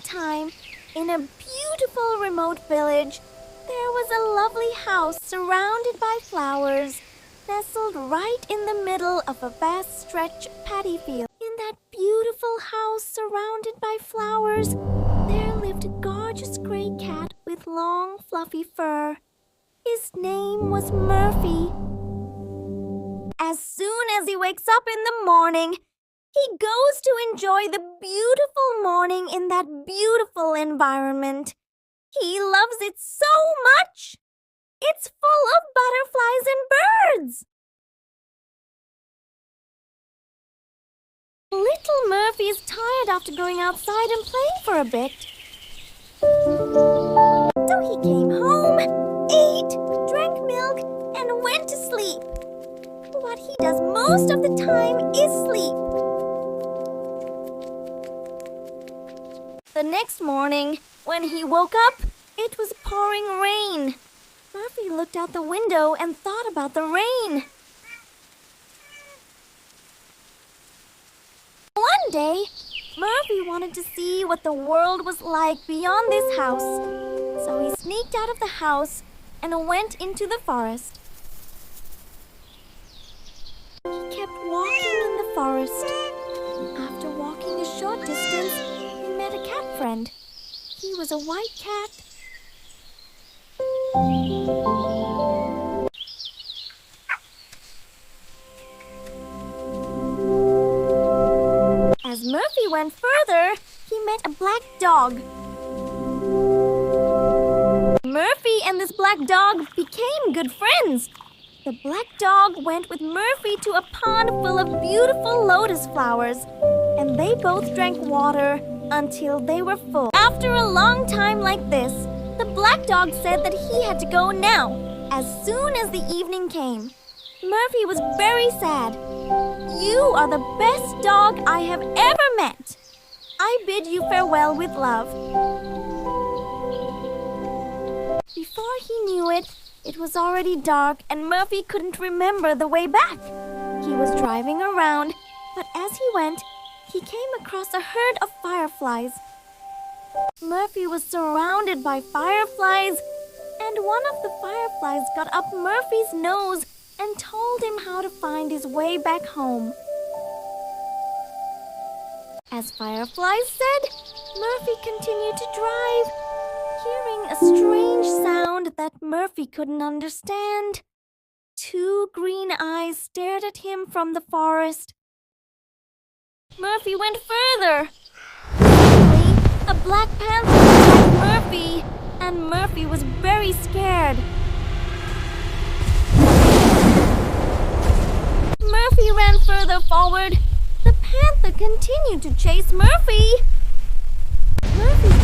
time, in a beautiful remote village, there was a lovely house surrounded by flowers, nestled right in the middle of a vast stretch of paddy field. In that beautiful house surrounded by flowers, there lived a gorgeous gray cat with long, fluffy fur. His name was Murphy. As soon as he wakes up in the morning, he goes to enjoy the beautiful morning in that beautiful environment. He loves it so much. It's full of butterflies and birds. Little Murphy is tired after going outside and playing for a bit. So he came home, ate, drank milk, and went to sleep. What he does most of the time is sleep. The next morning, when he woke up, it was pouring rain. Murphy looked out the window and thought about the rain. One day, Murphy wanted to see what the world was like beyond this house. So he sneaked out of the house and went into the forest. He kept walking in the forest. After walking a short distance, he met a cat friend. He was a white cat. As Murphy went further, he met a black dog. Murphy and this black dog became good friends. The black dog went with Murphy to a pond full of beautiful lotus flowers, and they both drank water until they were full. After a long time like this, the black dog said that he had to go now, as soon as the evening came. Murphy was very sad. "You are the best dog I have ever met. I bid you farewell with love." Before he knew it, it was already dark and Murphy couldn't remember the way back. He was driving around, but as he went, he came across a herd of fireflies. Murphy was surrounded by fireflies, and one of the fireflies got up Murphy's nose and told him how to find his way back home. As fireflies said, Murphy continued to drive, hearing a strange sound that Murphy couldn't understand. Two green eyes stared at him from the forest. Murphy went further. Suddenly, a black panther attacked Murphy, and Murphy was very scared. Murphy ran further forward. The panther continued to chase Murphy. Murphy